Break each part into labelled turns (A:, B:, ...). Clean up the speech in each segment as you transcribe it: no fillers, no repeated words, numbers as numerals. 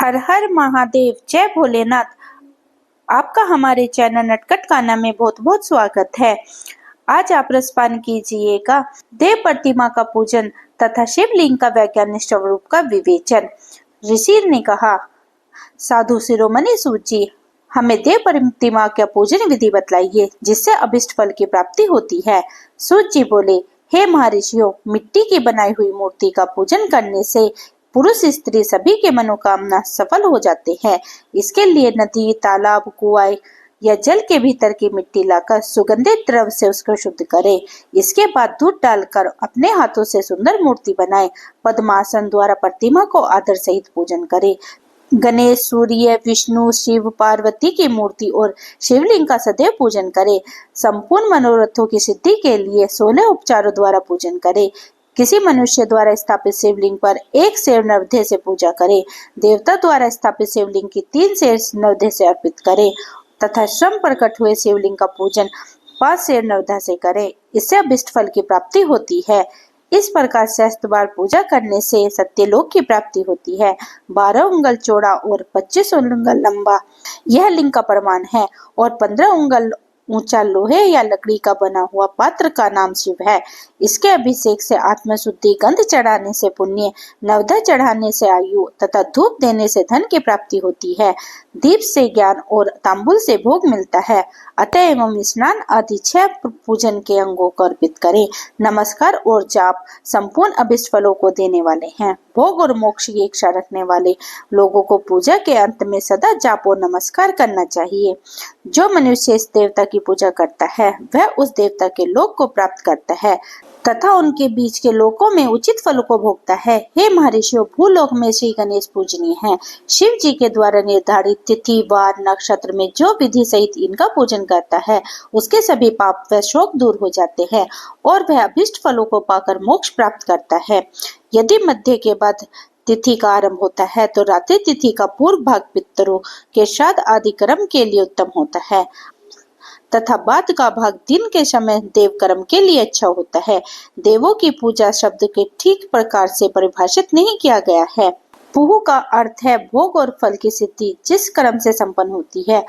A: हर हर महादेव, जय भोलेनाथ। आपका हमारे चैनल नटखट कान्हा में बहुत बहुत स्वागत है। आज आप रसपान कीजिएगा देव प्रतिमा का पूजन तथा शिवलिंग का वैज्ञानिक स्वरूप का विवेचन। ऋषि ने कहा, साधु शिरोमणि सूत जी, हमें देव प्रतिमा का पूजन विधि बतलाइए जिससे अभिष्ट फल की प्राप्ति होती है। सूत जी बोले, हे महर्षियों, मिट्टी की बनाई हुई मूर्ति का पूजन करने से पुरुष स्त्री सभी के मनोकामना सफल हो जाते हैं। इसके लिए नदी, तालाब, कुआं या जल के भीतर की मिट्टी लाकर सुगंधित द्रव से उसको शुद्ध करें। इसके बाद दूध डालकर अपने हाथों से सुंदर मूर्ति बनाएं। पद्मासन द्वारा प्रतिमा को आदर सहित पूजन करें। गणेश, सूर्य, विष्णु, शिव, पार्वती की मूर्ति और शिवलिंग का सदैव पूजन करें। संपूर्ण मनोरथों की सिद्धि के लिए 16 उपचारों द्वारा पूजन करें। किसी मनुष्य द्वारा स्थापित शिवलिंग पर 1 सेर नैवेद्य से पूजा करें। देवता द्वारा स्थापित शिवलिंग की 3 सेर नैवेद्य से अर्पित करें तथा श्रम प्रकट हुए शिवलिंग का पूजन 5 सेर नैवेद्य से करें। इससे अभिष्ट फल की प्राप्ति होती है। इस प्रकार सहस्त्र बार पूजा करने से सत्यलोक की प्राप्ति होती है। 12 उंगल चौड़ा और 25 उंगल लंबा यह लिंग का प्रमाण है और 15 उंगल ऊंचा लोहे या लकड़ी का बना हुआ पात्र का नाम शिव है। इसके अभिषेक से आत्मशुद्धि, गंध चढ़ाने से पुण्य, नवधा चढ़ाने से आयु तथा धूप देने से धन की प्राप्ति होती है। दीप से ज्ञान और तांबुल से भोग मिलता है। अतः एवं स्नान आदि 6 पूजन के अंगों को अर्पित करें। नमस्कार और जाप संपूर्ण अभिष्ट फलों को देने वाले हैं। भोग और मोक्ष की इच्छा रखने वाले लोगों को पूजा के अंत में सदा जाप और नमस्कार करना चाहिए। जो मनुष्य इस देवता की पूजा करता है वह उस देवता के लोक को प्राप्त करता है तथा उनके बीच के लोकों में उचित फलों को भोगता है। हे महर्षियों, भूलोक में श्री गणेश पूजनीय हैं। शिव जी के द्वारा निर्धारित तिथि, वार, नक्षत्र में जो विधि सहित इनका पूजन करता है उसके सभी पाप व शोक दूर हो जाते हैं और वह अभिष्ट फलों को पाकर मोक्ष प्राप्त करता है। यदि मध्य के बाद तिथि का आरंभ होता है तो रात्रि तिथि का पूर्व भाग पितरों के श्राद्ध आदि कर्म के लिए उत्तम होता है तथा बाद का भाग दिन के समय देव कर्म के लिए अच्छा होता है। देवों की पूजा शब्द के ठीक प्रकार से परिभाषित नहीं किया गया है। पुहु का अर्थ है भोग और फल की सिद्धि जिस कर्म से संपन्न होती है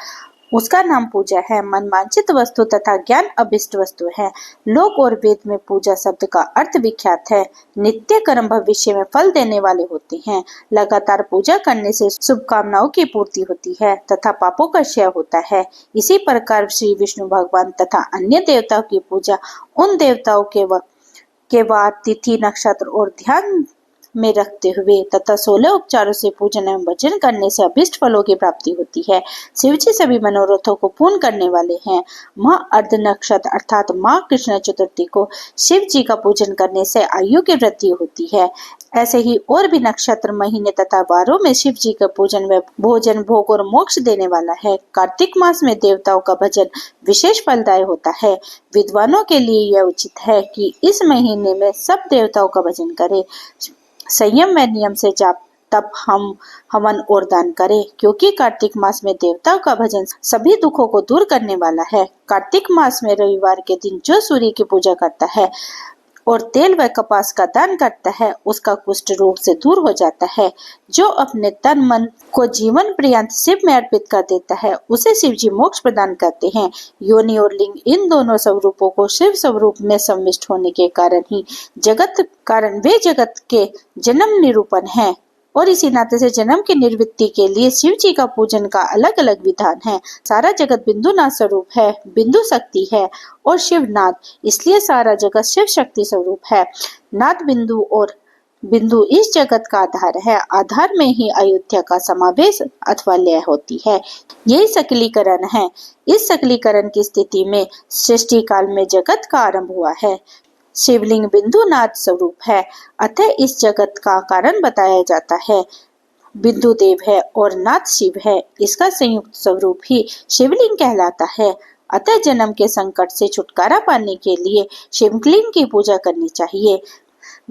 A: उसका नाम पूजा है। मनवांछित वस्तु तथा ज्ञान अभिष्ट वस्तु है। लोक और वेद में पूजा शब्द का अर्थ विख्यात है। नित्य कर्म भविष्य में फल देने वाले होते हैं। लगातार पूजा करने से शुभकामनाओं की पूर्ति होती है तथा पापों का क्षय होता है। इसी प्रकार श्री विष्णु भगवान तथा अन्य देवताओं की पूजा उन देवताओं के वार, तिथि, नक्षत्र और ध्यान में रखते हुए तथा 16 उपचारों से पूजन एवं भजन करने से अभिष्ट फलों की प्राप्ति होती है। शिव जी सभी मनोरथों को पूर्ण करने वाले हैं। माह अर्ध नक्षत्र अर्थात माह कृष्ण चतुर्थी को शिव जी का पूजन करने से आयु की वृद्धि होती है। ऐसे ही और भी नक्षत्र, महीने तथा वारों में शिव जी का पूजन व भोजन भोग और मोक्ष देने वाला है। कार्तिक मास में देवताओं का भजन विशेष फलदायी होता है। विद्वानों के लिए यह उचित है कि इस महीने में सब देवताओं का भजन करें। संयम व नियम से जाप, तप, हवन और दान करें, क्योंकि कार्तिक मास में देवताओं का भजन सभी दुखों को दूर करने वाला है। कार्तिक मास में रविवार के दिन जो सूर्य की पूजा करता है और तेल व कपास का दान करता है उसका कुष्ठ रोग से दूर हो जाता है। जो अपने तन मन को जीवन पर्यंत शिव में अर्पित कर देता है उसे शिव जी मोक्ष प्रदान करते हैं। योनि और लिंग इन दोनों स्वरूपों को शिव स्वरूप में सम्मिष्ट होने के कारण वे जगत के जन्म निरूपण है और इसी नाते से जन्म की निवृत्ति के लिए शिव जी का पूजन का अलग अलग विधान है। सारा जगत बिंदुनाथ स्वरूप है, बिंदु शक्ति है और शिवनाथ, इसलिए सारा जगत शिव शक्ति स्वरूप है। नाथ बिंदु और बिंदु इस जगत का आधार है। आधार में ही अयोध्या का समावेश अथवा लय होती है। यही सकलीकरण है। इस सकलीकरण की स्थिति में सृष्टि काल में जगत का आरंभ हुआ है। शिवलिंग बिंदुनाथ स्वरूप है, अतः इस जगत का कारण बताया जाता है। बिंदु देव है और नाथ शिव है। इसका संयुक्त स्वरूप ही शिवलिंग कहलाता है। अतः जन्म के संकट से छुटकारा पाने के लिए शिवलिंग की पूजा करनी चाहिए।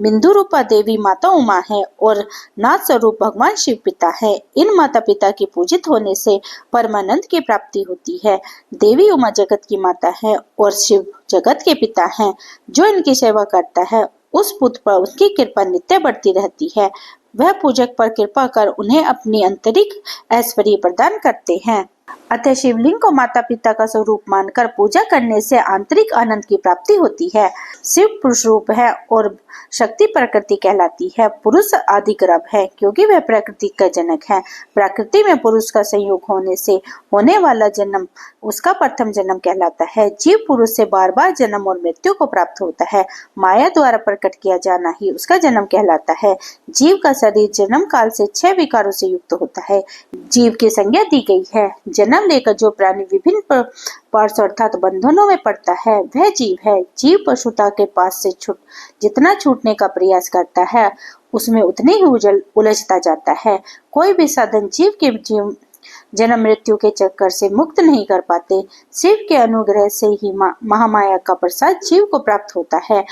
A: बिंदु रूपा देवी माता उमा है और नाथ स्वरूप भगवान शिव पिता है। इन माता पिता के पूजित होने से परमानंद की प्राप्ति होती है। देवी उमा जगत की माता है और शिव जगत के पिता हैं। जो इनकी सेवा करता है उस पुत्र पर उसकी कृपा नित्य बढ़ती रहती है। वह पूजक पर कृपा कर उन्हें अपनी आंतरिक ऐश्वर्य प्रदान करते हैं। अतः शिवलिंग को माता पिता का स्वरूप मानकर पूजा करने से आंतरिक आनंद की प्राप्ति होती है। शिव पुरुष रूप है और शक्ति प्रकृति कहलाती है। पुरुष आदि गर्भ है क्योंकि वह प्रकृति का जनक है। प्रकृति में पुरुष का संयोग होने से होने वाला जन्म उसका प्रथम जन्म कहलाता है। जीव पुरुष से बार बार जन्म और मृत्यु को प्राप्त होता है। माया द्वारा प्रकट किया जाना ही उसका जन्म कहलाता है। जीव का शरीर जन्म काल से 6 विकारों से युक्त होता है। जीव की संज्ञा दी गई है। जन्म लेकर जो प्राणी विभिन्न पार्श्व अर्थात बंधनों में पड़ता है वह जीव है। जीव पशुता के पास से जितना छूटने का प्रयास करता है उसमें उतने ही उलझता जाता है। कोई भी साधन जीव के जन्म मृत्यु के चक्कर से मुक्त नहीं कर पाते। शिव के अनुग्रह से ही महामाया का प्रसाद जीव को प्राप्त होता है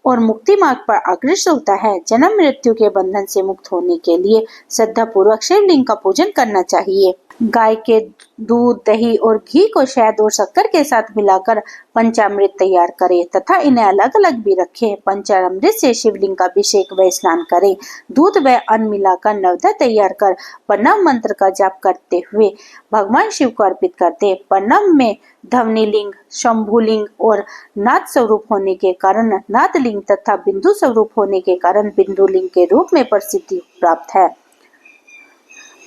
A: और मुक्ति मार्ग पर अग्रसर होता है। जन्म मृत्यु के बंधन से मुक्त होने के लिए श्रद्धा पूर्वक शिवलिंग का पूजन करना चाहिए। गाय के दूध, दही और घी को शहद और शक्कर के साथ मिलाकर पंचामृत तैयार करें तथा इन्हें अलग अलग भी रखें। पंचामृत से शिवलिंग का अभिषेक व स्नान करें। दूध व अन्न मिलाकर नवदा तैयार कर प्रणव मंत्र का जाप करते हुए भगवान शिव को अर्पित करते। प्रणव में ध्वनि लिंग, शंभुलिंग और नाद स्वरूप होने के कारण नादलिंग तथा बिंदु स्वरूप होने के कारण बिंदुलिंग के रूप में प्रसिद्धि प्राप्त है।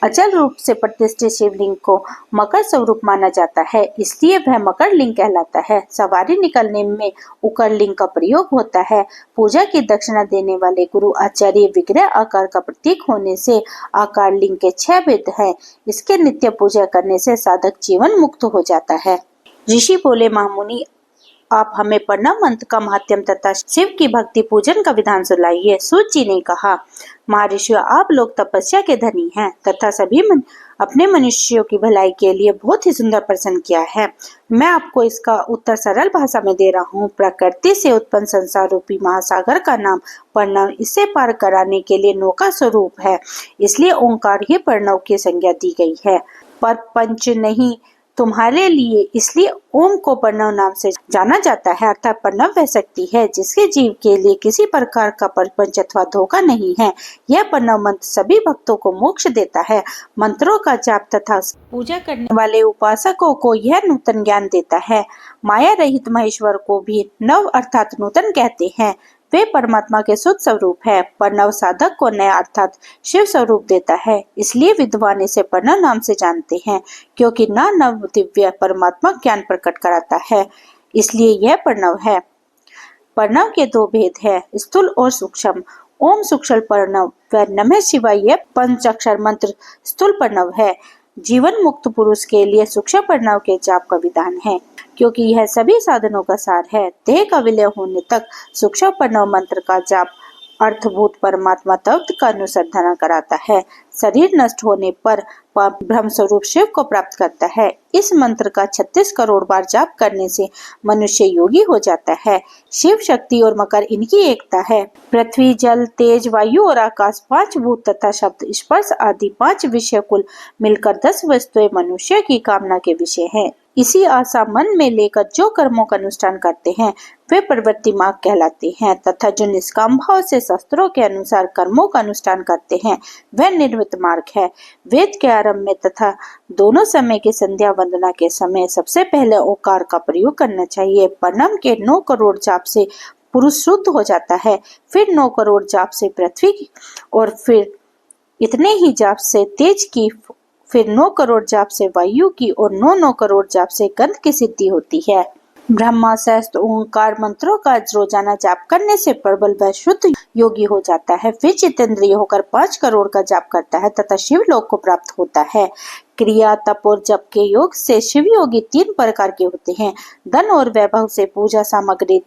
A: अचल रूप से प्रतिष्ठित शिवलिंग को मकर स्वरूप माना जाता है, इसलिए वह मकर लिंग कहलाता है। सवारी निकलने में उकर लिंग का प्रयोग होता है। पूजा की दक्षिणा देने वाले गुरु आचार्य विग्रह आकार का प्रतीक होने से आकार लिंग के 6 भेद हैं। इसके नित्य पूजा करने से साधक जीवन मुक्त हो जाता है। ऋषि बोले, महामुनि आप हमें प्रणव मंत्र का महात्म्य तथा शिव की भक्ति पूजन का विधान सुनाइए। सूत जी ने कहा, महर्षियों आप लोग तपस्या के धनी हैं तथा सभी अपने मनुष्यों की भलाई के लिए बहुत ही सुंदर प्रश्न किया है। मैं आपको इसका उत्तर सरल भाषा में दे रहा हूँ। प्रकृति से उत्पन्न संसार रूपी महासागर का नाम प्रणव, इसे पार कराने के लिए नौका स्वरूप है, इसलिए ओंकार ही प्रणव की संज्ञा दी गई है। पर पंच नहीं तुम्हारे लिए, इसलिए ओम को प्रणव नाम से जाना जाता है। अर्थात प्रणव वह शक्ति है जिसके जीव के लिए किसी प्रकार का प्रपंच अथवा धोखा नहीं है। यह प्रणव मंत्र सभी भक्तों को मोक्ष देता है। मंत्रों का जाप तथा पूजा करने वाले उपासकों को यह नूतन ज्ञान देता है। माया रहित महेश्वर को भी नव अर्थात नूतन कहते हैं। वे परमात्मा के शुद्ध स्वरूप है। प्रणव साधक को नया अर्थात शिव स्वरूप देता है, इसलिए विद्वान इसे प्रणव नाम से जानते हैं, क्योंकि नव दिव्य परमात्मा ज्ञान प्रकट कराता है, इसलिए यह प्रणव है। प्रणव के 2 भेद है, स्थूल और सूक्ष्म। ओम सूक्ष्म प्रणव व नमः शिवाय यह पंचाक्षर मंत्र स्थूल प्रणव है। जीवन मुक्त पुरुष के लिए सूक्ष्म प्रणव के जाप का विधान है, क्योंकि यह सभी साधनों का सार है। देह का विलय होने तक सूक्ष्म प्रणव मंत्र का जाप अर्थभूत परमात्मा तत्व का अनुसंधान कराता है। शरीर नष्ट होने पर ब्रह्म स्वरूप शिव को प्राप्त करता है। इस मंत्र का 36 करोड़ बार जाप करने से मनुष्य योगी हो जाता है। शिव शक्ति और मकर इनकी एकता है। पृथ्वी, जल, तेज, वायु और आकाश 5 भूत तथा शब्द, स्पर्श आदि 5 विषय कुल मिलकर 10 वस्तुएं मनुष्य की कामना के विषय हैं। इसी आशा मन में लेकर जो कर्मों का अनुष्ठान करते हैं वे प्रवृत्ति मार्ग कहलाते हैं, तथा जो निष्काम भाव से शास्त्रों के अनुसार कर्मों का अनुष्ठान करते हैं वह निर्मित मार्ग है। वेद के आरंभ में तथा दोनों समय की संध्या वंदना के समय सबसे पहले ओंकार का प्रयोग करना चाहिए। प्रणव के 9 करोड़ जाप से पुरुष शुद्ध हो जाता है, फिर 9 करोड़ जाप से पृथ्वी की, और फिर इतने ही जाप से तेज की, फिर 9 करोड़ जाप से वायु की और 9 करोड़ जाप से गंध की सिद्धि होती है। ब्रह्मा सहस्त्र ओंकार मंत्रों का रोजाना जाप करने से प्रबल व शुद्ध योगी हो जाता है। फिर जितेंद्रिय होकर 5 करोड़ का जाप करता है तथा शिव लोक को प्राप्त होता है। क्रिया, तप और जप के योग से शिव योगी 3 प्रकार के होते हैं। धन और वैभव से, पूजा सामग्री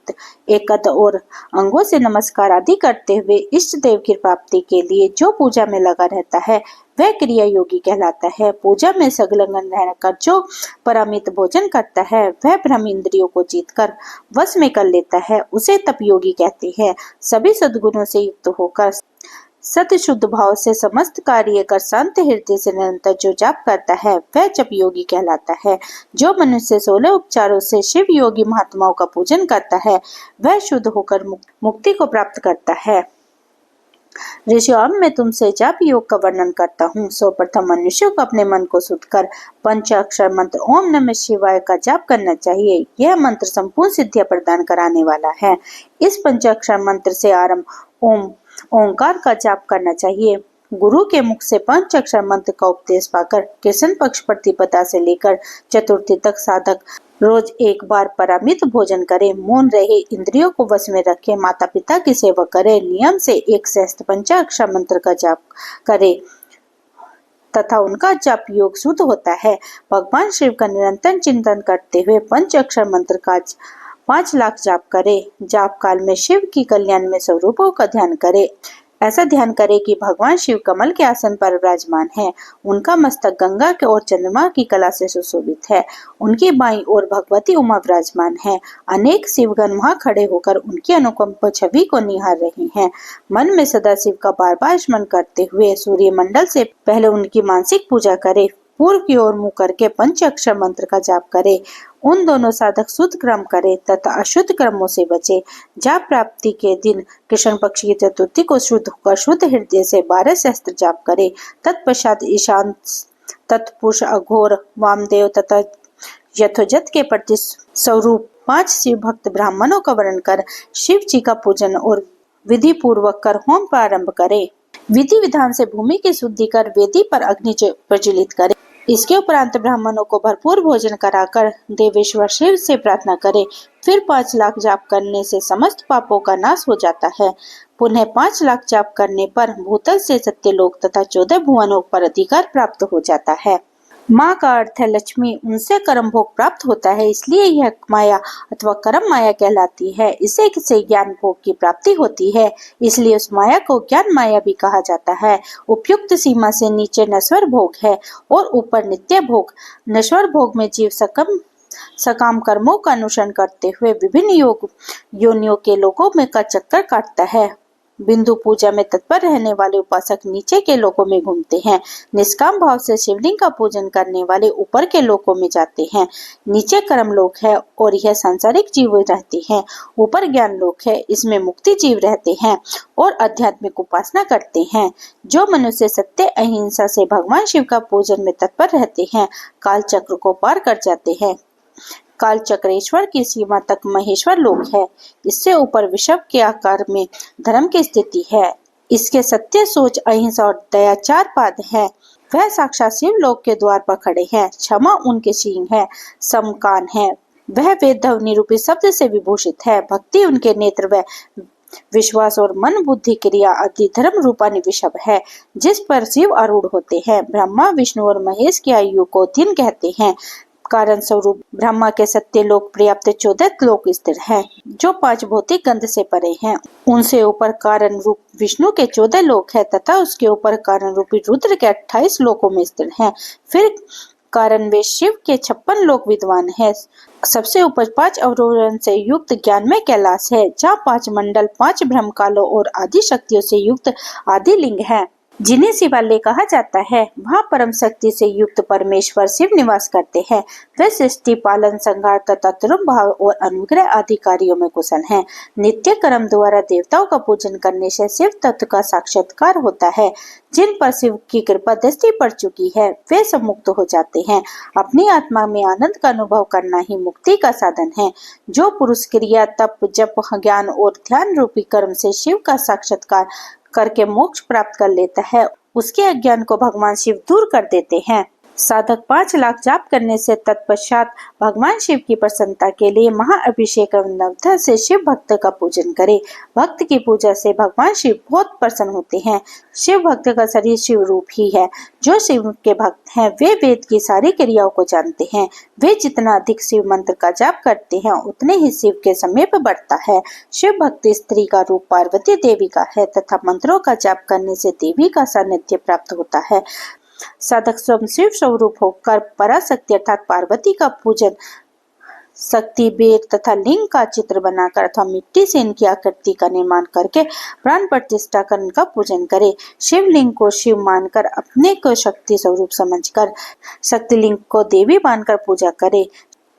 A: एकत्र और अंगों से नमस्कार आदि करते हुए इष्ट देव की प्राप्ति के लिए जो पूजा में लगा रहता है वह क्रिया योगी कहलाता है। पूजा में संलग्न रहकर जो परमित भोजन करता है वह ब्रह्म इंद्रियों को जीतकर वश में कर लेता है, उसे तप योगी कहते हैं। सभी सद्गुणों से युक्त होकर सत्य शुद्ध भाव से समस्त कार्य कर शांत हृदय से निरंतर जो जाप करता है वह जप योगी कहलाता है। जो मनुष्य 16 उपचारों से शिव योगी महात्माओं का पूजन करता है वह शुद्ध होकर मुक्ति को प्राप्त करता है। ऋषियों, अब मैं तुमसे जाप योग का वर्णन करता हूँ। सर्वप्रथम मनुष्य को अपने मन को शुद्ध कर पंचाक्षर मंत्र ओम नमः शिवाय का जाप करना चाहिए। यह मंत्र संपूर्ण सिद्धियां प्रदान कराने वाला है। इस पंचाक्षर मंत्र से आरंभ ओंकार का जाप करना चाहिए। गुरु के मुख से पंचाक्षर मंत्र का उपदेश पाकर कृष्ण पक्ष प्रतिपदा से लेकर चतुर्थी तक साधक रोज एक बार परिमित भोजन करे, मौन रहे, इंद्रियों को वश में रखे, माता पिता की सेवा करे, नियम से एक सहस्त्र पंचाक्षर मंत्र का जाप करे तथा उनका जाप योग शुद्ध होता है। भगवान शिव का निरंतर चिंतन करते हुए पंचाक्षर मंत्र का 5 लाख जाप करे। जाप काल में शिव की कल्याण में स्वरूपों का ध्यान करे। ऐसा ध्यान करे कि भगवान शिव कमल के आसन पर विराजमान है। उनका मस्तक गंगा के और चंद्रमा की कला से सुशोभित है। उनकी बाईं ओर भगवती उमा विराजमान है। अनेक शिवगण वहां खड़े होकर उनकी अनुकंप छवि को निहार रहे हैं। मन में सदा शिव का बार बार स्मरण करते हुए सूर्य मंडल से पहले उनकी मानसिक पूजा करे। पूर्व की ओर मुंह करके पंचाक्षर मंत्र का जाप करे। उन दोनों साधक शुद्ध कर्म करे तथा अशुद्ध कर्मों से बचे। जाप प्राप्ति के दिन कृष्ण पक्ष की चतुर्थी को शुद्ध होकर शुद्ध हृदय से 12 सहस्त्र जाप करे। तत्पश्चात ईशान, तत्पुरुष, अघोर, वामदेव तथा यथोजत के प्रति स्वरूप 5 शिव भक्त ब्राह्मणों का वर्णन कर शिव जी का पूजन और विधि पूर्वक कर होम प्रारंभ करे। विधि विधान से भूमि की शुद्धि कर वेदी पर अग्नि प्रज्वलित करे। इसके उपरांत ब्राह्मणों को भरपूर भोजन कराकर देवेश्वर शिव से प्रार्थना करे। फिर 5 लाख जाप करने से समस्त पापों का नाश हो जाता है। पुनः 5 लाख जाप करने पर भूतल से सत्यलोक तथा 14 भुवनों पर अधिकार प्राप्त हो जाता है। माँ का अर्थ है लक्ष्मी, उनसे कर्म भोग प्राप्त होता है, इसलिए यह माया अथवा कर्म माया कहलाती है। इसे से ज्ञान भोग की प्राप्ति होती है, इसलिए उस माया को ज्ञान माया भी कहा जाता है। उपयुक्त सीमा से नीचे नश्वर भोग है और ऊपर नित्य भोग। नश्वर भोग में जीव सकाम कर्मों का अनुसरण करते हुए विभिन्न योनियों के लोगों में का चक्कर काटता है। बिंदु पूजा में तत्पर रहने वाले उपासक नीचे के लोकों में घूमते हैं। निष्काम भाव से शिवलिंग का पूजन करने वाले ऊपर के लोकों में जाते हैं। नीचे कर्म लोक है और यह सांसारिक जीव रहते हैं। ऊपर ज्ञान लोक है, इसमें मुक्ति जीव रहते हैं और आध्यात्मिक उपासना करते हैं। जो मनुष्य सत्य अहिंसा से भगवान शिव का पूजन में तत्पर रहते हैं, काल चक्र को पार कर जाते हैं। काल चक्रेश्वर की सीमा तक महेश्वर लोक है। इससे ऊपर विषव के आकार में धर्म की स्थिति है। इसके सत्य, सोच, अहिंसा और दया 4 पाद है। वह साक्षात शिव लोक के द्वार पर खड़े हैं। क्षमा उनके सींग है, समकान है। वह वेद ध्वनि रूपी शब्द से विभूषित है। भक्ति उनके नेत्र व विश्वास और मन बुद्धि क्रिया आदि धर्म रूपानी विषव है, जिस पर शिव आरूढ़ होते हैं। ब्रह्मा, विष्णु और महेश की आयु को दिन कहते हैं। कारण स्वरूप ब्रह्मा के सत्य लोक पर्याप्त 14 लोक स्थिर हैं, जो 5 भौतिक गंध से परे हैं। उनसे ऊपर कारण रूप विष्णु के 14 लोक है तथा उसके ऊपर कारण रूपी रुद्र के 28 लोकों में स्थिर हैं। फिर कारण वे शिव के 56 लोक विद्वान है। सबसे ऊपर 5 अवरोहण से युक्त ज्ञान में कैलाश है, जहाँ 5 मंडल, 5 ब्रह्मकालों और आदि शक्तियों से युक्त आदि लिंग है, जिन्हें शिवालय कहा जाता है। वहाँ परम शक्ति से युक्त परमेश्वर शिव निवास करते हैं। वे सृष्टि, पालन, संहार तथा तुरम भाव और अनुग्रह आदि कार्यों में कुशल हैं। नित्य कर्म द्वारा देवताओं का पूजन करने से शिव तत्व का साक्षात्कार होता है। जिन पर शिव की कृपा दृष्टि पड़ चुकी है, वे सब मुक्त हो जाते हैं। अपनी आत्मा में आनंद का अनुभव करना ही मुक्ति का साधन है। जो पुरुष क्रिया, तप, जप, ज्ञान और ध्यान रूपी कर्म से शिव का साक्षात्कार करके मोक्ष प्राप्त कर लेता है, उसके अज्ञान को भगवान शिव दूर कर देते हैं। साधक 5 लाख जाप करने से तत्पश्चात भगवान शिव की प्रसन्नता के लिए महाअभिषेक एवं नवधा से शिव भक्त का पूजन करे। भक्त की पूजा से भगवान शिव बहुत प्रसन्न होते हैं। शिव भक्त का शरीर शिव रूप ही है। जो शिव के भक्त हैं, वे वेद की सारी क्रियाओं को जानते हैं। वे जितना अधिक शिव मंत्र का जाप करते हैं, उतने ही शिव के समीप बढ़ता है। शिव भक्त स्त्री का रूप पार्वती देवी का है तथा मंत्रों का जाप करने से देवी का सानिध्य प्राप्त होता है। साधक स्वयं शिव स्वरूप होकर पराशक्ति अर्थात पार्वती का पूजन शक्ति, बेर तथा लिंग का चित्र बनाकर अथवा मिट्टी से इनकी आकृति का निर्माण करके प्राण प्रतिष्ठा कर इनका पूजन करे। शिवलिंग को शिव मानकर अपने को शक्ति स्वरूप समझकर शक्तिलिंग को देवी मानकर पूजा करे।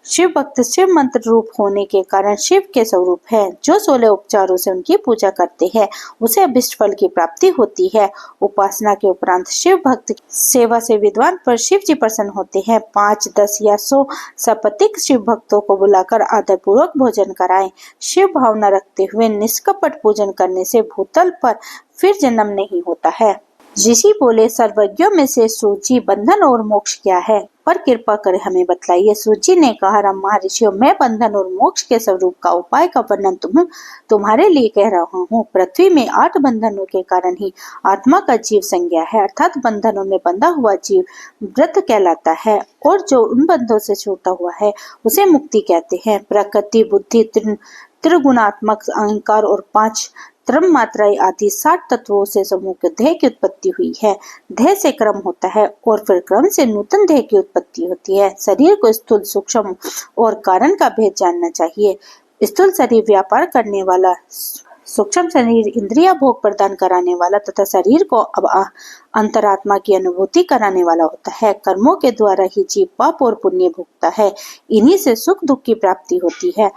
A: शिव भक्त शिव मंत्र रूप होने के कारण शिव के स्वरूप है। जो 16 उपचारों से उनकी पूजा करते हैं उसे अभिष्ट फल की प्राप्ति होती है। उपासना के उपरांत शिव भक्त सेवा से विद्वान पर शिव जी प्रसन्न होते हैं। 5, 10 या 100 सपथिक शिव भक्तों को बुलाकर आदर पूर्वक भोजन कराएं। शिव भावना रखते हुए निष्कपट पूजन करने से भूतल पर फिर जन्म नहीं होता है। ऋषि बोले, सर्वज्ञों में से सूजी बंधन और मोक्ष क्या है, पर कृपा कर हमें बतलाइए। सूजी ने कहा, राम महर्षियों, मैं बंधन और मोक्ष के स्वरूप का उपाय का वर्णन तुम्हारे लिए कह रहा हूँ। पृथ्वी में 8 बंधनों के कारण ही आत्मा का जीव संज्ञा है, अर्थात बंधनों में बंधा हुआ जीव व्रत कहलाता है और जो उन बंधों से छूटा हुआ है उसे मुक्ति कहते हैं। प्रकृति, बुद्धि, त्रिगुणात्मक अहंकार और 5 त्रम मात्राएं आदि 60 तत्वों से समूह के देह की उत्पत्ति हुई है। देह से क्रम होता है और फिर क्रम से नूतन देह की उत्पत्ति होती है। शरीर को स्थूल, सूक्ष्म और कारण का भेद जानना चाहिए। स्थूल शरीर व्यापार करने वाला, सूक्ष्म शरीर इंद्रिया भोग प्रदान कराने वाला तथा शरीर को अब अंतरात्मा की अनुभूति कराने वाला होता है। कर्मों के द्वारा ही जीव पाप और पुण्य भोगता है, इन्हीं से सुख दुख की प्राप्ति होती है।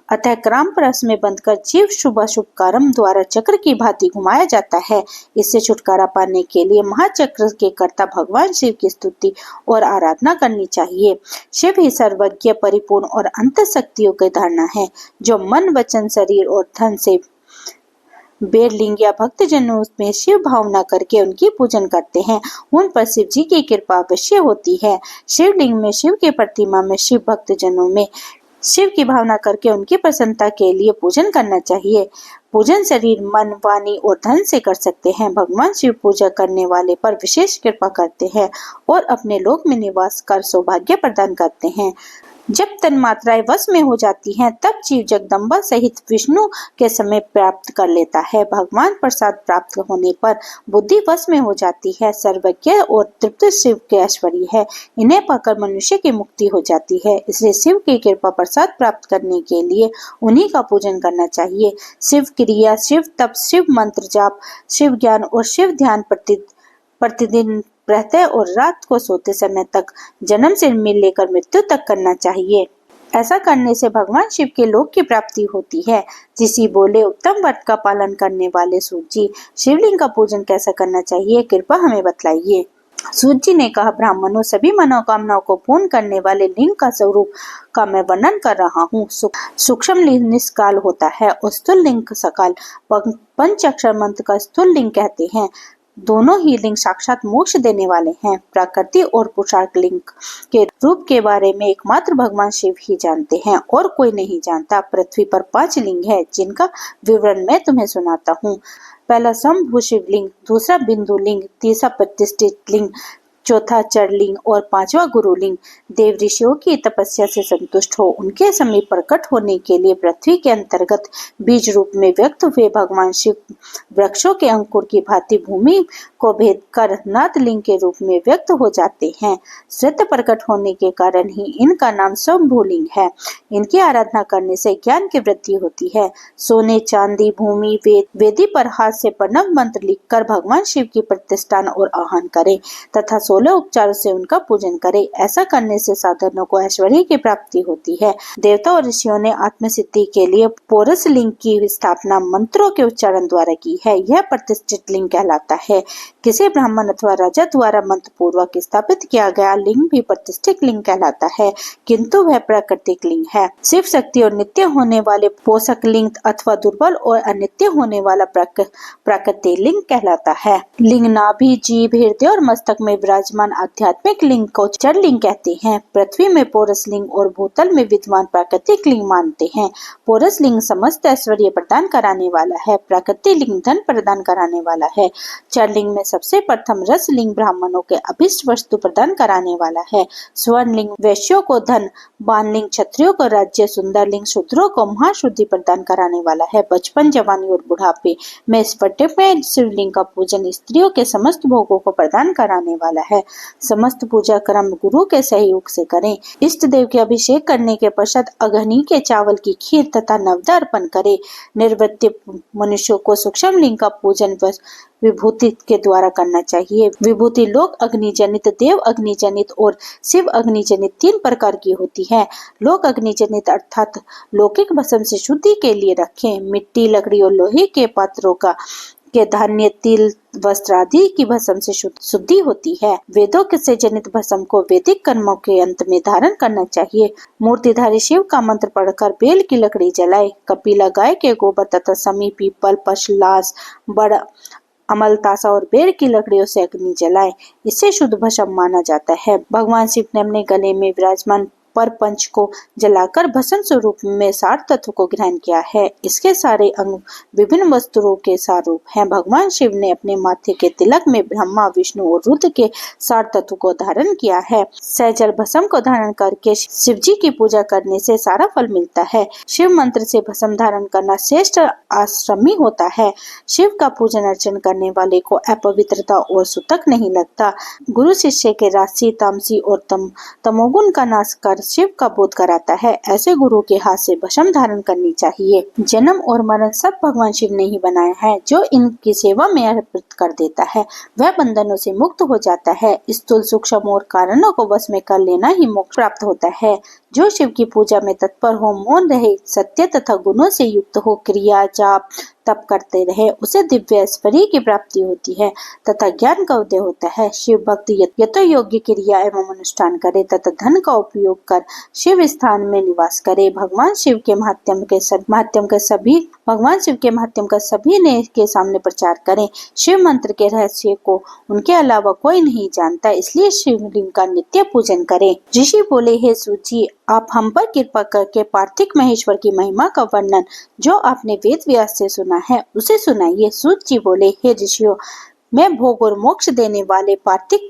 A: अतः क्राम परस में बंधकर जीव शुभ अशुभ कर्म द्वारा चक्र की भांति घुमाया जाता है। इससे छुटकारा पाने के लिए महाचक्र के कर्ता भगवान शिव की स्तुति और आराधना करनी चाहिए। शिव ही सर्वज्ञ, परिपूर्ण और अंत शक्तियों की धारणा है, जो मन, वचन, शरीर और धन से बेरलिंग या भक्त जनों में शिव भावना करके उनकी पूजन करते हैं, उन पर शिव जी की कृपा अवश्य होती है। शिवलिंग में, शिव की प्रतिमा में, शिव भक्त जनों में शिव की भावना करके उनकी प्रसन्नता के लिए पूजन करना चाहिए। पूजन शरीर, मन, वाणी और धन से कर सकते हैं। भगवान शिव पूजा करने वाले पर विशेष कृपा करते हैं और अपने लोक में निवास कर सौभाग्य प्रदान करते हैं। जब तन मात्राएं वश में हो जाती हैं, तब जीव जगदम्बा सहित विष्णु के समय प्राप्त कर लेता है। भगवान प्रसाद प्राप्त होने पर बुद्धि वश में हो जाती है। सर्वज्ञ और तृप्त शिव के ऐश्वर्य है, इन्हें पाकर मनुष्य की मुक्ति हो जाती है। इसलिए शिव की कृपा प्रसाद प्राप्त करने के लिए उन्हीं का पूजन करना चाहिए। शिव क्रिया, शिव तप, शिव मंत्र जाप, शिव ज्ञान और शिव ध्यान प्रतिदिन रहते और रात को सोते समय तक जन्म से लेकर मृत्यु तक करना चाहिए। ऐसा करने से भगवान शिव के लोक की प्राप्ति होती है। ऋषि बोले, उत्तम व्रत का पालन करने वाले सूत जी, शिवलिंग का पूजन कैसा करना चाहिए, कृपा हमें बतलाइए। सूत जी ने कहा, ब्राह्मणों, सभी मनोकामनाओं को पूर्ण करने वाले लिंग का स्वरूप का मैं वर्णन कर रहा हूँ। सूक्ष्म लिंग निष्काल होता है और स्थूल लिंग सकाल। पंचाक्षर मंत्र का स्थूल लिंग कहते हैं। दोनों ही लिंग साक्षात मोक्ष देने वाले हैं। प्रकृति और पुरुषार्थ लिंग के रूप के बारे में एकमात्र भगवान शिव ही जानते हैं और कोई नहीं जानता। पृथ्वी पर 5 लिंग है, जिनका विवरण मैं तुम्हें सुनाता हूँ। पहला स्वयंभू शिवलिंग, दूसरा बिंदु लिंग, तीसरा प्रतिष्ठित लिंग, चौथा चरलिंग और 5वां गुरुलिंग। देव ऋषियों की तपस्या से संतुष्ट हो उनके समीप प्रकट होने के लिए पृथ्वी के अंतर्गत बीज रूप में व्यक्त हुए भगवान शिव वृक्षों के अंकुर की भांति भूमि को भेद कर नाथ लिंग के रूप में व्यक्त हो जाते हैं। सत्य प्रकट होने के कारण ही इनका नाम स्वयंभूलिंग है। इनकी आराधना करने से ज्ञान की वृद्धि होती है। सोने, चांदी, भूमि, वेदी पर हाथ से प्रणव मंत्र लिखकर भगवान शिव की प्रतिष्ठान और आह्वान करें तथा 16 उपचारों से उनका पूजन करें। ऐसा करने से साधकों को ऐश्वर्य की प्राप्ति होती है। देवता और ऋषियों ने आत्मसिद्धि के लिए पोरस लिंग की स्थापना मंत्रों के उच्चारण द्वारा की है। यह प्रतिष्ठित लिंग कहलाता है। किसी ब्राह्मण अथवा राजा द्वारा मंत्र पूर्वक स्थापित किया गया लिंग भी प्रतिष्ठित लिंग कहलाता है, किंतु वह प्राकृतिक लिंग है। शिव शक्ति और नित्य होने वाले पोषक लिंग अथवा दुर्बल और अनित्य होने वाला प्राकृतिक लिंग कहलाता है। लिंग नाभि, जीभ, हृदय और मस्तक में विराजमान आध्यात्मिक लिंग को चर लिंग कहते हैं। पृथ्वी में पोरस लिंग और भूतल में विद्यमान प्राकृतिक लिंग मानते हैं। पोरस लिंग समस्त ऐश्वर्य प्रदान कराने वाला है। प्राकृतिक लिंग धन प्रदान कराने वाला है। चर लिंग में सबसे प्रथम रस लिंग ब्राह्मणों के अभिष्ट वस्तु प्रदान कराने वाला है। स्वर्ण लिंग वैश्यों को धन, बान लिंग क्षत्रियों को राज्य, सुंदर लिंग शूद्रों को महाशुद्धि प्रदान कराने वाला है। बचपन, जवानी और बुढ़ापे में स्फटिक शिवलिंग का पूजन स्त्रियों के समस्त भोगों को प्रदान कराने वाला है। समस्त पूजा कर्म गुरु के सहयोग से करें। इष्ट देव के अभिषेक करने के पश्चात अग्नि के चावल की खीर तथा नवदा अर्पण करें। निर्वृत्त मनुष्यों को सूक्ष्म लिंग का पूजन विभूति के द्वारा करना चाहिए। विभूति लोक अग्नि जनित, देव अग्नि जनित और शिव अग्नि जनित 3 प्रकार की होती है। लोक अग्नि जनित अर्थात लौकिक भस्म से शुद्धि के लिए रखें। मिट्टी, लकड़ी और लोहे के पात्रों के धान्य, तिल, वस्त्र आदि की भस्म से शुद्धि होती है। वेदों से जनित भस्म को वैदिक कर्मों के अंत में धारण करना चाहिए। मूर्तिधारी शिव का मंत्र पढ़कर बेल की लकड़ी जलाए। कपिला गाय के गोबर तथा समी, पीपल, पशलास, बड़, अमलतासा और बेर की लकड़ियों से अग्नि जलाए। इससे शुद्ध भस्म माना जाता है। भगवान शिव ने अपने गले में विराजमान पर पंच को जलाकर भस्म स्वरूप में 60 तत्व को ग्रहण किया है। इसके सारे अंग विभिन्न वस्तुओं के सारूप हैं। भगवान शिव ने अपने माथे के तिलक में ब्रह्मा, विष्णु और रुद्र के 60 तत्व को धारण किया है। सहजल भस्म को धारण करके शिव जी की पूजा करने से सारा फल मिलता है। शिव मंत्र से भस्म धारण करना श्रेष्ठ आश्रमी होता है। शिव का पूजन अर्चन करने वाले को अपवित्रता और सूतक नहीं लगता। गुरु शिष्य के राजसी, तामसी और तमोगुण का नाश कर शिव का बोध कराता है। ऐसे गुरु के हाथ से भस्म धारण करनी चाहिए। जन्म और मरण सब भगवान शिव ने ही बनाया है। जो इनकी सेवा में अर्पित कर देता है वह बंधनों से मुक्त हो जाता है। स्थूल, सूक्ष्म और कारणों को वश में कर लेना ही मोक्ष प्राप्त होता है। जो शिव की पूजा में तत्पर हो, मौन रहे, सत्य तथा गुणों से युक्त हो, क्रिया, जाप, तप करते रहे, उसे दिव्य ऐश्वर्य की प्राप्ति होती है तथा ज्ञान का उदय होता है। शिव भक्त यतो योग्य क्रिया एवं अनुष्ठान करे तथा धन का उपयोग कर शिव स्थान में निवास करे। भगवान शिव के महात्म का सभी ने के सामने प्रचार करें। शिव मंत्र के रहस्य को उनके अलावा कोई नहीं जानता, इसलिए शिवलिंग का नित्य पूजन करें। ऋषि बोले, हे सूत जी, आप हम पर कृपा करके पार्थिव महेश्वर की महिमा का वर्णन जो आपने वेद व्यास से सुना है उसे सुनाइए। सूत जी बोले, हे ऋषियों, मैं भोग और मोक्ष देने वाले पार्थिव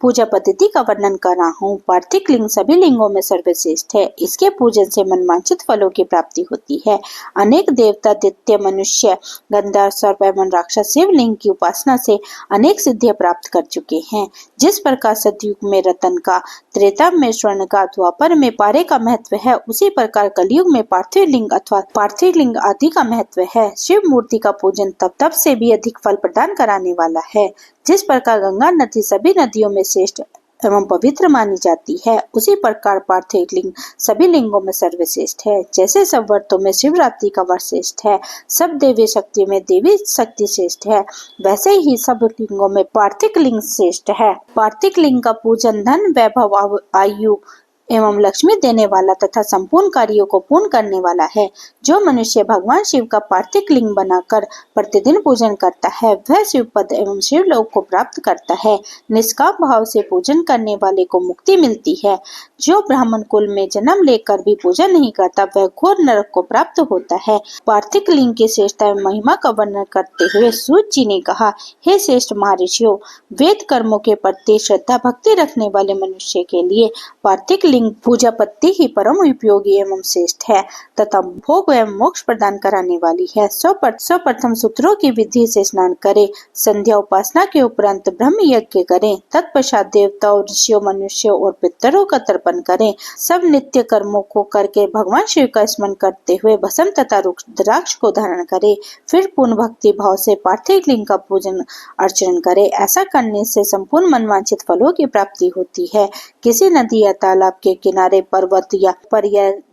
A: पूजा पद्धति का वर्णन कर रहा हूँ। पार्थिव लिंग सभी लिंगों में सर्वश्रेष्ठ है। इसके पूजन से मनवांछित फलों की प्राप्ति होती है। अनेक देवता, दैत्य, मनुष्य, गंधर्व, सर्प एवं राक्षस शिवलिंग की उपासना से अनेक सिद्धियां प्राप्त कर चुके हैं। जिस प्रकार सतयुग में रतन का, त्रेता में स्वर्ण का, द्वापर में पारे का महत्व है, उसी प्रकार कलयुग में पार्थिव लिंग अथवा पार्थिव लिंग आदि का महत्व है। शिव मूर्ति का पूजन तप से भी अधिक फल प्रदान कराने वाला है। जिस प्रकार गंगा नदी सभी नदियों में श्रेष्ठ एवं पवित्र मानी जाती है, उसी प्रकार पार्थिव लिंग सभी लिंगों में सर्वश्रेष्ठ है। जैसे सब व्रतों में शिवरात्रि का व्रत श्रेष्ठ है, सब देवी शक्ति में देवी शक्ति श्रेष्ठ है, वैसे ही सब लिंगों में पार्थिव लिंग श्रेष्ठ है। पार्थिव लिंग का पूजन धन, वैभव, आयु एवं लक्ष्मी देने वाला तथा संपूर्ण कार्यों को पूर्ण करने वाला है। जो मनुष्य भगवान शिव का पार्थिव लिंग बनाकर प्रतिदिन पूजन करता है वह शिव पद एवं शिवलोक को प्राप्त करता है। निष्काम भाव से पूजन करने वाले को मुक्ति मिलती है। जो ब्राह्मण कुल में जन्म लेकर भी पूजन नहीं करता वह घोर नरक को प्राप्त होता है। पार्थिव लिंग की श्रेष्ठता एवं महिमा का वर्णन करते हुए सूत जी ने कहा, हे श्रेष्ठ महर्षियों, वेद कर्मों के प्रति श्रद्धा भक्ति रखने वाले मनुष्य के लिए पार्थिव पूजा पद्धति ही परम उपयोगी एवं श्रेष्ठ है तथा भोग एवं मोक्ष प्रदान कराने वाली है। सर्वप्रथम सूत्रों की विधि से स्नान करें। संध्या उपासना के उपरांत ब्रह्म यज्ञ करें। तत्पश्चात देवताओं, ऋषियों, मनुष्यों और पितरों का तर्पण करें। सब नित्य कर्मों को करके भगवान शिव का स्मरण करते हुए भस्म तथा रुद्राक्ष को धारण करें। फिर पूर्ण भक्ति भाव से पार्थिव लिंग का पूजन अर्चन करें। ऐसा करने से संपूर्ण मनवांछित फलों की प्राप्ति होती है। किसी नदी या तालाब के किनारे, पर्वत या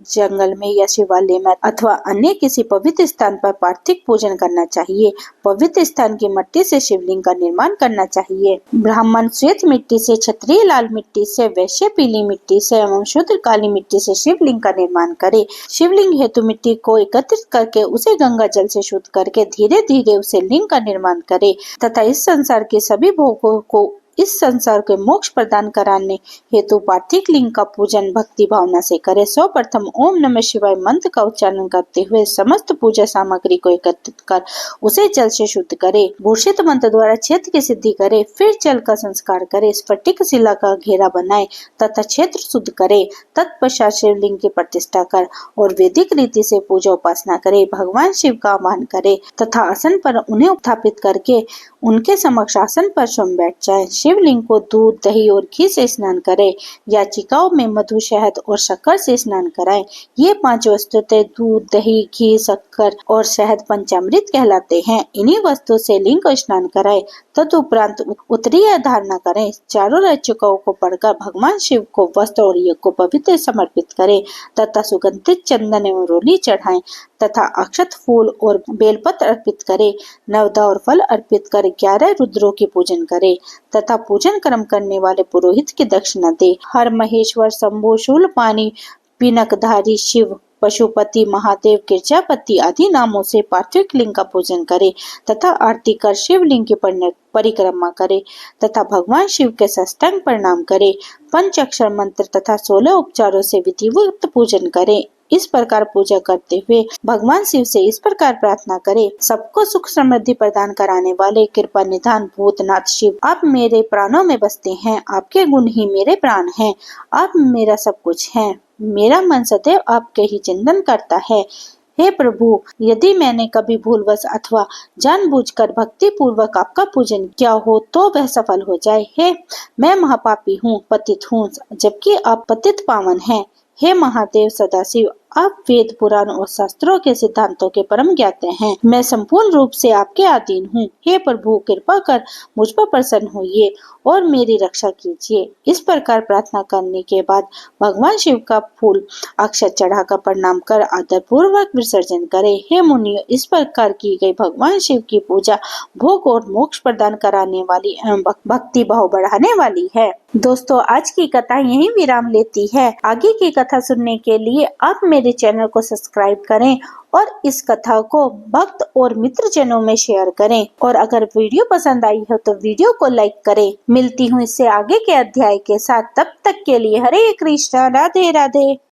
A: जंगल में या शिवालय में अथवा अन्य किसी पवित्र स्थान पर पार्थिव पूजन करना चाहिए। पवित्र स्थान की मिट्टी से शिवलिंग का निर्माण करना चाहिए। ब्राह्मण श्वेत मिट्टी से, क्षत्रिय लाल मिट्टी से, वैश्य पीली मिट्टी से एवं शूद्र काली मिट्टी से शिवलिंग का निर्माण करे। शिवलिंग हेतु मिट्टी को एकत्रित करके उसे गंगा जल से शुद्ध करके धीरे धीरे उसे लिंग का निर्माण करे तथा इस संसार के सभी भोगों को इस संसार के मोक्ष प्रदान कराने हेतु पार्थिव लिंग का पूजन भक्ति भावना से करे। सर्वप्रथम ओम नमः शिवाय मंत्र का उच्चारण करते हुए समस्त पूजा सामग्री को एकत्रित कर उसे जल से शुद्ध करे। भूषित मंत्र द्वारा क्षेत्र की सिद्धि करे। फिर जल का संस्कार करे, स्फटिक शिला का घेरा बनाए तथा क्षेत्र शुद्ध करे। तत्पश्चात शिवलिंग की प्रतिष्ठा कर और वैदिक रीति से पूजा उपासना करे। भगवान शिव का आह्वान करे तथा आसन पर उन्हें उत्थापित करके उनके समक्ष आसन पर स्वयं बैठ जाए। शिवलिंग को दूध, दही और घी से स्नान करें। याचिकाओं में मधु, शहद और शक्कर से स्नान कराएं। ये 5 वस्तुएं दूध, दही, घी, शक्कर और शहद पंचामृत कहलाते हैं। इन्हीं वस्तुओं से लिंग को स्नान कराएं। तदुपरांत उत्तरीय धारणा करें। चारों याचिकाओं को पढ़कर भगवान शिव को वस्त्र और यज्ञ को पवित्र समर्पित करें तथा सुगंधित चंदन एवं रोली चढ़ाएं तथा अक्षत, फूल और बेलपत्र अर्पित करें। नवदा और फल अर्पित कर 11 रुद्रों की पूजन करें तथा पूजन कर्म करने वाले पुरोहित की दक्षिणा दे। हर महेश्वर, शंभु, शूलपाणी, पिनकधारी शिव, पशुपति, महादेव, गिरजापति आदि नामों से पार्थिव लिंग का पूजन करे तथा आरती कर शिवलिंग की परिक्रमा करे तथा भगवान शिव के साष्टांग प्रणाम करे। पंचाक्षर मंत्र तथा 16 उपचारों से विधिवत पूजन करे। इस प्रकार पूजा करते हुए भगवान शिव से इस प्रकार प्रार्थना करें। सबको सुख समृद्धि प्रदान कराने वाले कृपा निधान भूतनाथ शिव, आप मेरे प्राणों में बसते हैं। आपके गुण ही मेरे प्राण हैं। आप मेरा सब कुछ हैं। मेरा मन सदैव आपके ही चिंतन करता है। हे प्रभु, यदि मैंने कभी भूलवश अथवा जानबूझकर भक्ति पूर्वक आपका पूजन किया हो तो वह सफल हो जाए। हे, मैं महापापी हूँ, पतित हूँ, जबकि आप पतित पावन हैं। हे महादेव सदाशिव, आप वेद, पुराण और शास्त्रों के सिद्धांतों के परम ज्ञाता हैं। मैं संपूर्ण रूप से आपके अधीन हूँ। हे प्रभु, कृपा कर मुझ पर प्रसन्न होइए और मेरी रक्षा कीजिए। इस प्रकार प्रार्थना करने के बाद भगवान शिव का फूल अक्षत चढ़ाकर प्रणाम कर आदर पूर्वक विसर्जन करें। हे मुनियों, इस प्रकार की गई भगवान शिव की पूजा भोग और मोक्ष प्रदान कराने वाली एवं भक्ति भाव बढ़ाने वाली है। दोस्तों, आज की कथा यहीं विराम लेती है। आगे की कथा सुनने के लिए आप मेरे चैनल को सब्सक्राइब करें और इस कथा को भक्त और मित्रजनों में शेयर करें। और अगर वीडियो पसंद आई हो तो वीडियो को लाइक करें। मिलती हूँ इससे आगे के अध्याय के साथ। तब तक के लिए हरे कृष्णा, राधे राधे।